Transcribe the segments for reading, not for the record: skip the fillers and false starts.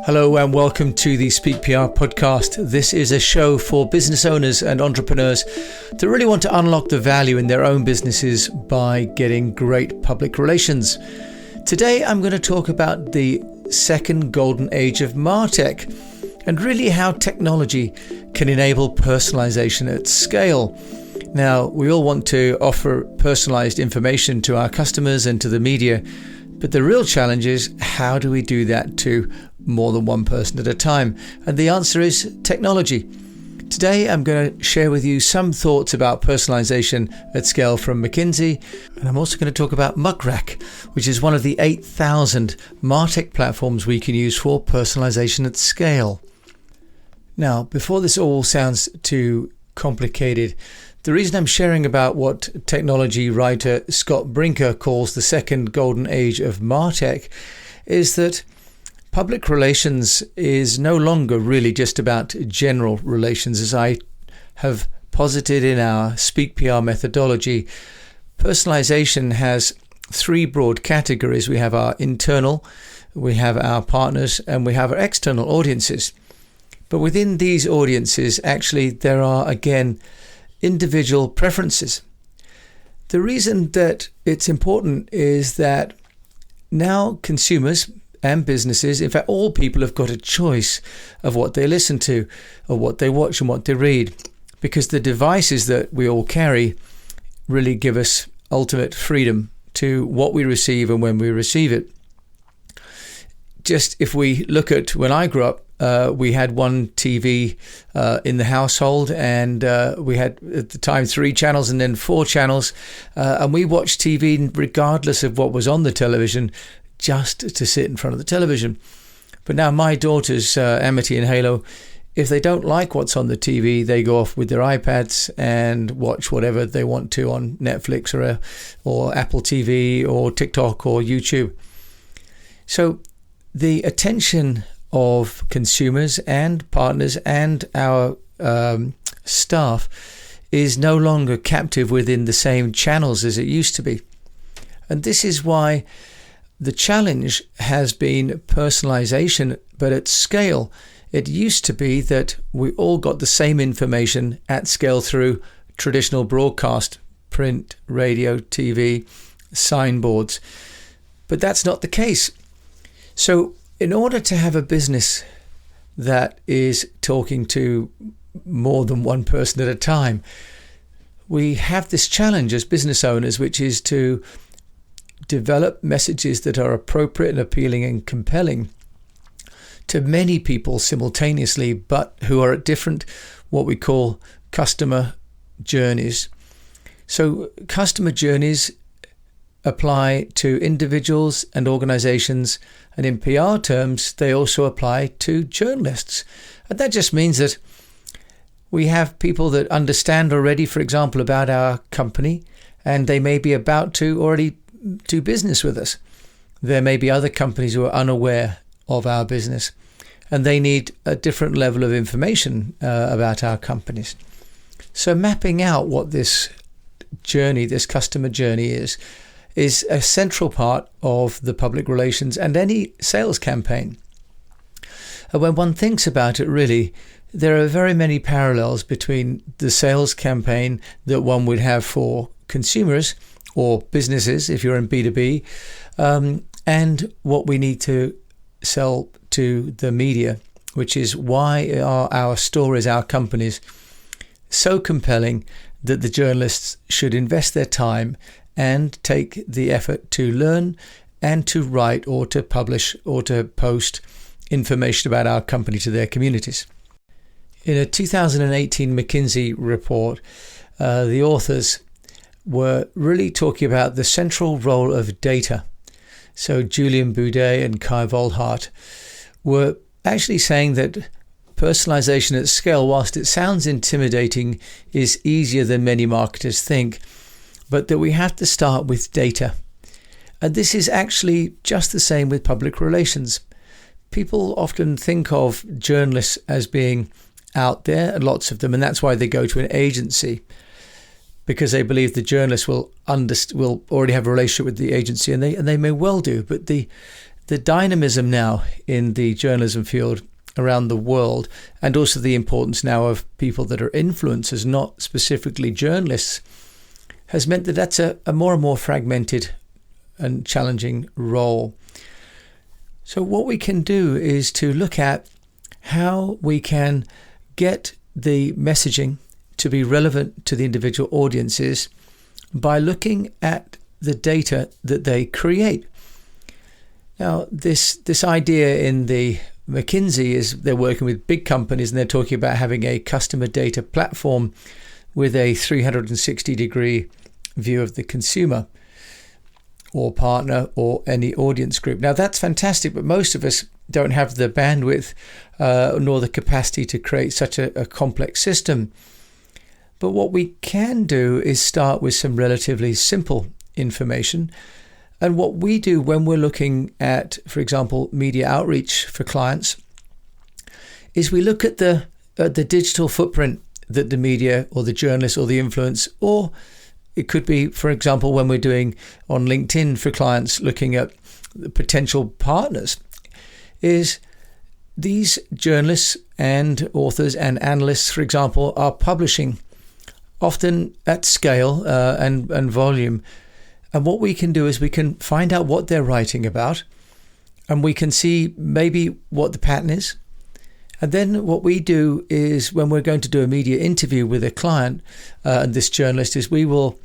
Hello and welcome to the Speak PR podcast. This is a show for business owners and entrepreneurs that really want to unlock the value in their own businesses by getting great public relations. Today I'm going to talk about the second golden age of Martech and really how technology can enable personalization at scale. Now, we all want to offer personalized information to our customers and to the media, but the real challenge is how do we do that to more than one person at a time? And the answer is technology. Today, I'm going to share with you some thoughts about personalization at scale from McKinsey. And I'm also going to talk about Muck, which is one of the 8,000 Martech platforms we can use for personalization at scale. Now, before this all sounds too complicated, the reason I'm sharing about what technology writer Scott Brinker calls the second golden age of Martech is that public relations is no longer really just about general relations. As I have posited in our Speak PR methodology, personalization has three broad categories. We have our internal, we have our partners, and we have our external audiences. But within these audiences, actually, there are, again, individual preferences. The reason that it's important is that now consumers and businesses, in fact, all people have got a choice of what they listen to, or what they watch and what they read, because the devices that we all carry really give us ultimate freedom to what we receive and when we receive it. Just if we look at when I grew up, we had one TV in the household, and we had at the time 3 channels and then 4 channels, and we watched TV regardless of what was on the television, just to sit in front of the television. But now my daughters, Amity and Halo, if they don't like what's on the TV, they go off with their iPads and watch whatever they want to on Netflix or Apple TV or TikTok or YouTube. So the attention of consumers and partners and our staff is no longer captive within the same channels as it used to be. And this is why the challenge has been personalization, but at scale. It used to be that we all got the same information at scale through traditional broadcast, print, radio, TV, signboards. But that's not the case. So in order to have a business that is talking to more than one person at a time, we have this challenge as business owners, which is to develop messages that are appropriate and appealing and compelling to many people simultaneously, but who are at different, what we call customer journeys. So customer journeys apply to individuals and organizations, and in PR terms, they also apply to journalists. And that just means that we have people that understand already, for example, about our company, and they may be about to already do business with us. There may be other companies who are unaware of our business, and they need a different level of information about our companies. So mapping out what this journey, this customer journey is a central part of the public relations and any sales campaign. And when one thinks about it, really, there are very many parallels between the sales campaign that one would have for consumers or businesses, if you're in B2B, and what we need to sell to the media, which is why are our stories, our companies, so compelling that the journalists should invest their time and take the effort to learn and to write or to publish or to post information about our company to their communities. In a 2018 McKinsey report, the authors were really talking about the central role of data. So Julian Boudet and Kai Volhart were actually saying that personalization at scale, whilst it sounds intimidating, is easier than many marketers think, but that we have to start with data. And this is actually just the same with public relations. People often think of journalists as being out there, lots of them, and that's why they go to an agency. because they believe the journalist will already have a relationship with the agency, and they may well do. But the the dynamism now in the journalism field around the world, and also the importance now of people that are influencers, not specifically journalists, has meant that that's a more and more fragmented and challenging role. So what we can do is to look at how we can get the messaging to be relevant to the individual audiences by looking at the data that they create. Now, this idea in the McKinsey is they're working with big companies and they're talking about having a customer data platform with a 360-degree view of the consumer or partner or any audience group. Now, that's fantastic, but most of us don't have the bandwidth nor the capacity to create such a complex system. But what we can do is start with some relatively simple information. And what we do when we're looking at, for example, media outreach for clients, is we look at the digital footprint that the media or the journalist or the influence, or it could be, for example, when we're doing on LinkedIn for clients, looking at the potential partners, is these journalists and authors and analysts, for example, are publishing often at scale and volume. And what we can do is we can find out what they're writing about, and we can see maybe what the pattern is. And then what we do is when we're going to do a media interview with a client and this journalist, is we will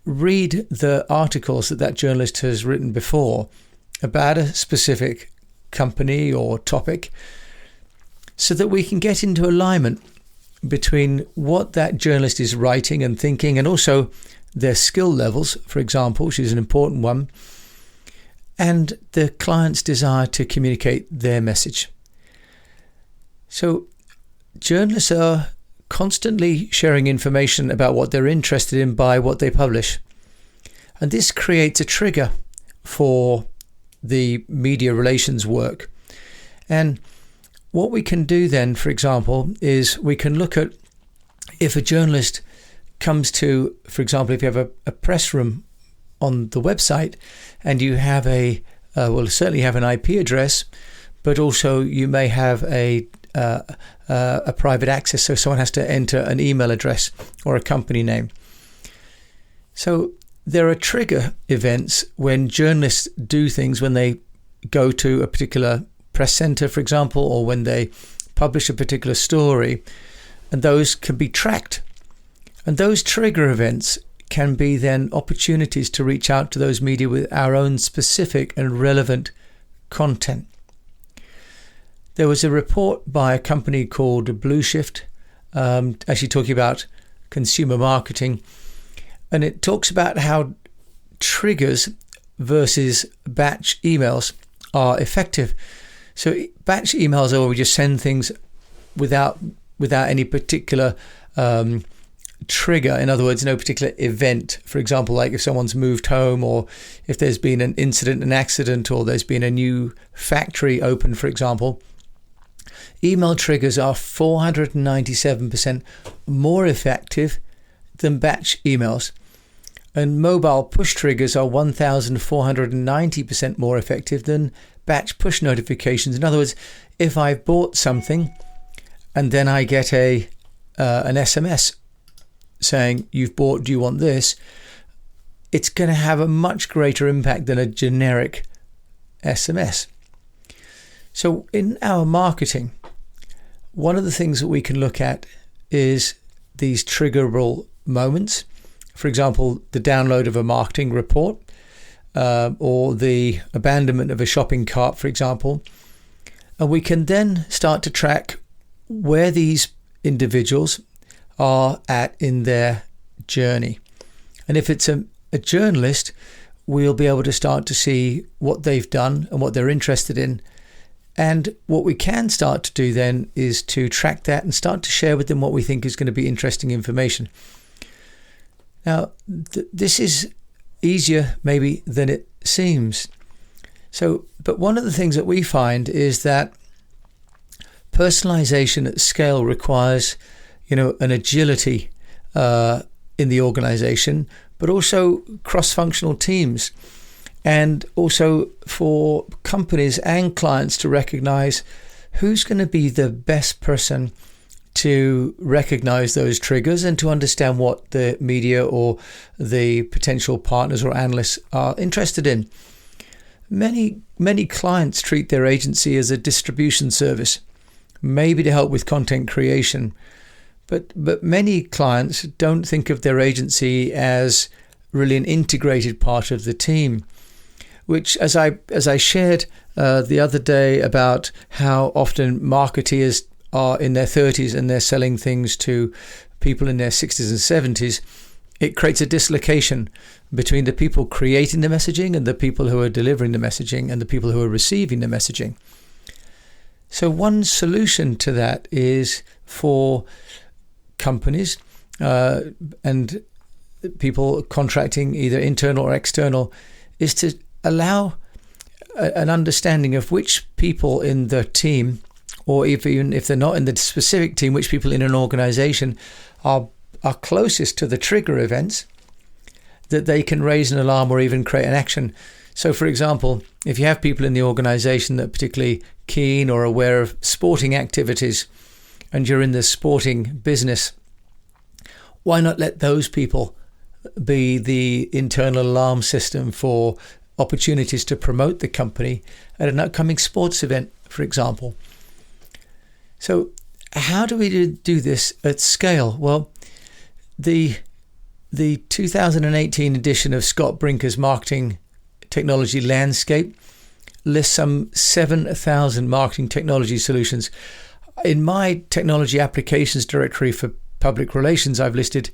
read the articles that journalist has written before about a specific company or topic, so that we can get into alignment between what that journalist is writing and thinking, and also their skill levels, for example, which is an important one, and the client's desire to communicate their message. So journalists are constantly sharing information about what they're interested in by what they publish. And this creates a trigger for the media relations work. And what we can do then, for example, is we can look at if a journalist comes to, for example, if you have a press room on the website and you have certainly have an IP address, but also you may have a private access, so someone has to enter an email address or a company name. So there are trigger events when journalists do things, when they go to a particular press center, for example, or when they publish a particular story, and those can be tracked. And those trigger events can be then opportunities to reach out to those media with our own specific and relevant content. There was a report by a company called Blue Shift, actually talking about consumer marketing, and it talks about how triggers versus batch emails are effective. So batch emails are where we just send things without any particular trigger. In other words, no particular event. For example, like if someone's moved home, or if there's been an incident, an accident, or there's been a new factory open, for example. Email triggers are 497% more effective than batch emails. And mobile push triggers are 1,490% more effective than batch push notifications. In other words, if I've bought something and then I get an SMS saying, "You've bought, do you want this?" it's going to have a much greater impact than a generic SMS. So in our marketing, one of the things that we can look at is these triggerable moments. For example, the download of a marketing report, or the abandonment of a shopping cart, for example. And we can then start to track where these individuals are at in their journey. And if it's a journalist, we'll be able to start to see what they've done and what they're interested in. And what we can start to do then is to track that and start to share with them what we think is going to be interesting information. Now, this is easier maybe than it seems. But one of the things that we find is that personalization at scale requires, an agility in the organization, but also cross-functional teams. and also for companies and clients to recognize who's going to be the best person to recognize those triggers and to understand what the media or the potential partners or analysts are interested in. Many clients treat their agency as a distribution service, maybe to help with content creation. But many clients don't think of their agency as really an integrated part of the team, which, as I shared the other day about how often marketeers are in their 30s and they're selling things to people in their 60s and 70s, it creates a dislocation between the people creating the messaging and the people who are delivering the messaging and the people who are receiving the messaging. So one solution to that is for companies and people contracting either internal or external is to allow an understanding of which people in the team, or even if they're not in the specific team, which people in an organization are closest to the trigger events that they can raise an alarm or even create an action. So, for example, if you have people in the organization that are particularly keen or aware of sporting activities and you're in the sporting business, why not let those people be the internal alarm system for opportunities to promote the company at an upcoming sports event, for example? So how do we do this at scale? Well, the 2018 edition of Scott Brinker's Marketing Technology Landscape lists some 7,000 marketing technology solutions. In my technology applications directory for public relations, I've listed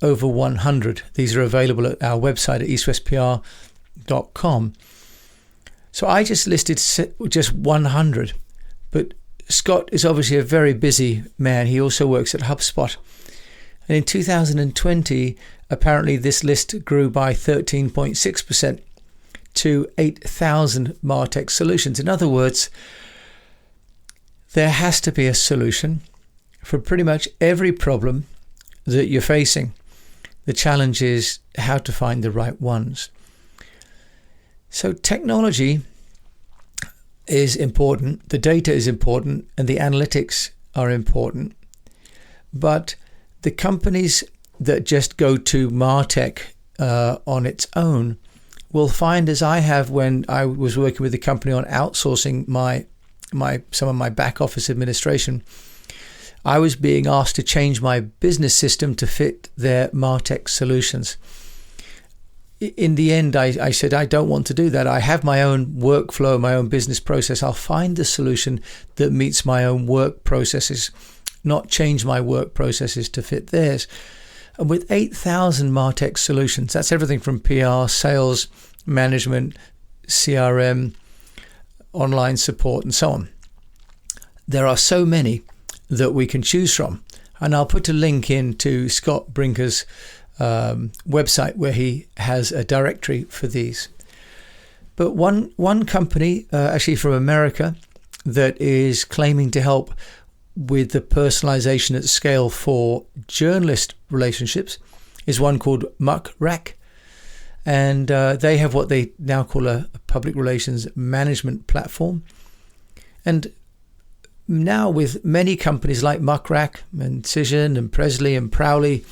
over 100. These are available at our website at eastwestpr.com. So I just listed just 100, but Scott is obviously a very busy man. He also works at HubSpot. And in 2020, apparently this list grew by 13.6% to 8,000 Martech solutions. In other words, there has to be a solution for pretty much every problem that you're facing. The challenge is how to find the right ones. So technology is important, the data is important, and the analytics are important. But the companies that just go to Martech on its own will find, as I have when I was working with the company on outsourcing some of my back office administration, I was being asked to change my business system to fit their Martech solutions. In the end, I said, I don't want to do that. I have my own workflow, my own business process. I'll find the solution that meets my own work processes, not change my work processes to fit theirs. And with 8,000 Martech solutions, that's everything from PR, sales, management, CRM, online support, and so on. There are so many that we can choose from. And I'll put a link into Scott Brinker's website where he has a directory for these. But one company, actually from America, that is claiming to help with the personalization at scale for journalist relationships is one called Muck. And they have what they now call a public relations management platform. And now with many companies like Muck and Cision and Presley and Prowley,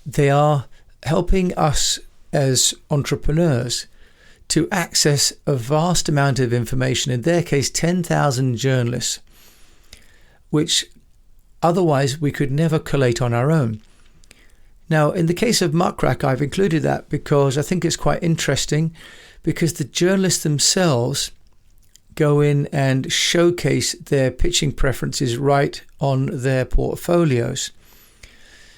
they are helping us as entrepreneurs to access a vast amount of information, in their case 10,000 journalists, which otherwise we could never collate on our own. Now, in the case of Muck, I've included that because I think it's quite interesting, because the journalists themselves go in and showcase their pitching preferences right on their portfolios.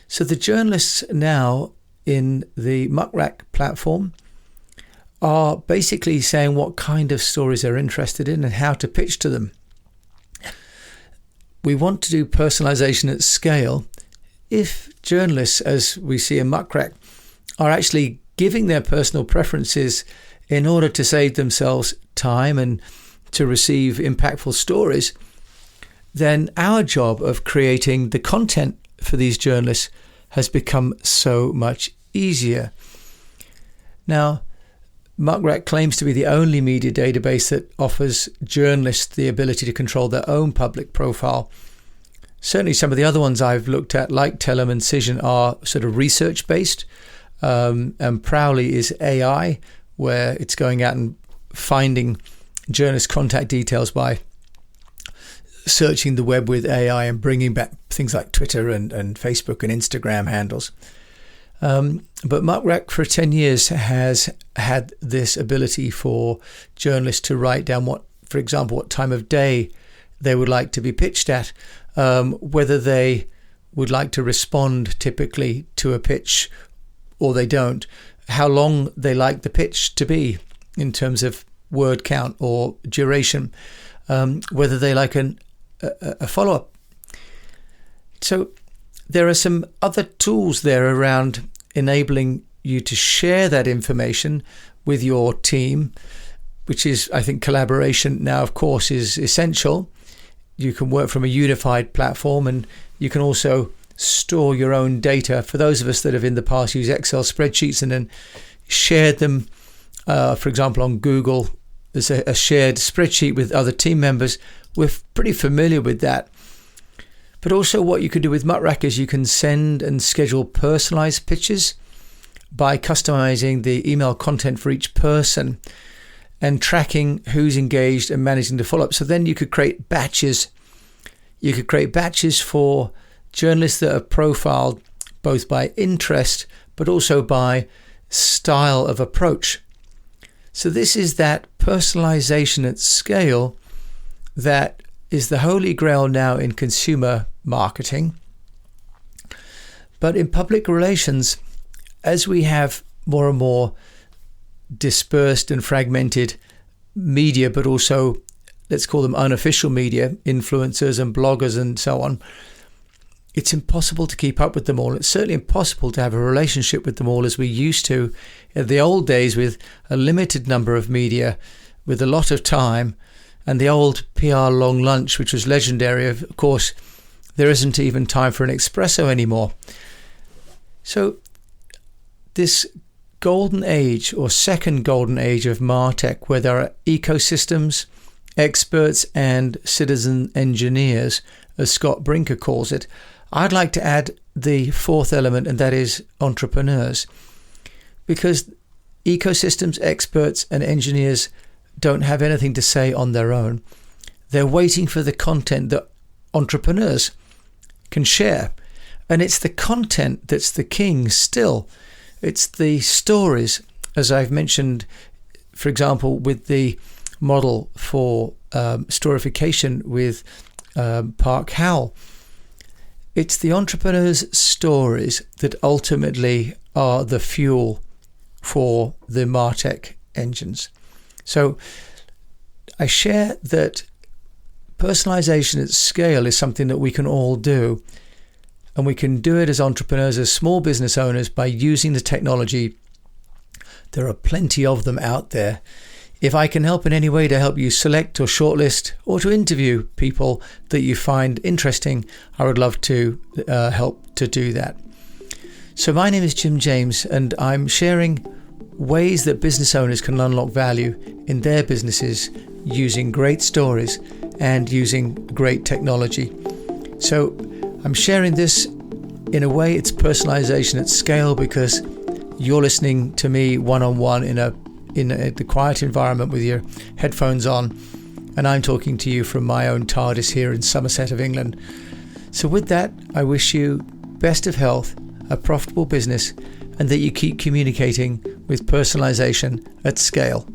So the journalists now in the Muck platform are basically saying what kind of stories they're interested in and how to pitch to them. We want to do personalization at scale. If journalists, as we see in Muck, are actually giving their personal preferences in order to save themselves time and to receive impactful stories, then our job of creating the content for these journalists has become so much easier. Now, Muck claims to be the only media database that offers journalists the ability to control their own public profile. Certainly some of the other ones I've looked at, like Tellum and Cision, are sort of research-based, and Prowly is AI, where it's going out and finding journalist contact details by searching the web with AI and bringing back things like Twitter and Facebook and Instagram handles. But Muck for 10 years has had this ability for journalists to write down for example, what time of day they would like to be pitched at, whether they would like to respond typically to a pitch or they don't, how long they like the pitch to be in terms of word count or duration, whether they like a follow-up. So there are some other tools there around enabling you to share that information with your team, which is, I think, collaboration now, of course, is essential. You can work from a unified platform, and you can also store your own data. For those of us that have in the past used Excel spreadsheets and then shared them, for example, on Google, as a shared spreadsheet with other team members, we're pretty familiar with that. But also what you can do with Muck is you can send and schedule personalized pitches by customizing the email content for each person and tracking who's engaged and managing the follow-up. So then you could create batches. You could create batches for journalists that are profiled both by interest but also by style of approach. So this is that personalization at scale that is the holy grail now in consumer marketing. But in public relations, as we have more and more dispersed and fragmented media, but also, let's call them unofficial media, influencers and bloggers and so on, it's impossible to keep up with them all. It's certainly impossible to have a relationship with them all as we used to in the old days, with a limited number of media, with a lot of time, and the old PR long lunch, which was legendary. Of course, there isn't even time for an espresso anymore. So this golden age, or second golden age of Martech, where there are ecosystems, experts and citizen engineers, as Scott Brinker calls it, I'd like to add the fourth element, and that is entrepreneurs. Because ecosystems, experts and engineers don't have anything to say on their own. They're waiting for the content that entrepreneurs can share. And it's the content that's the king still. It's the stories, as I've mentioned, for example, with the model for storification with Park Howell. It's the entrepreneurs' stories that ultimately are the fuel for the Martech engines. So I share that personalization at scale is something that we can all do. And we can do it as entrepreneurs, as small business owners, by using the technology. There are plenty of them out there. If I can help in any way to help you select or shortlist or to interview people that you find interesting, I would love to help to do that. So my name is Jim James, and I'm sharing ways that business owners can unlock value in their businesses using great stories and using great technology. So I'm sharing this in a way it's personalization at scale, because you're listening to me one-on-one in the quiet environment with your headphones on, and I'm talking to you from my own TARDIS here in Somerset of England. So with that, I wish you best of health, a profitable business, and that you keep communicating with personalization at scale.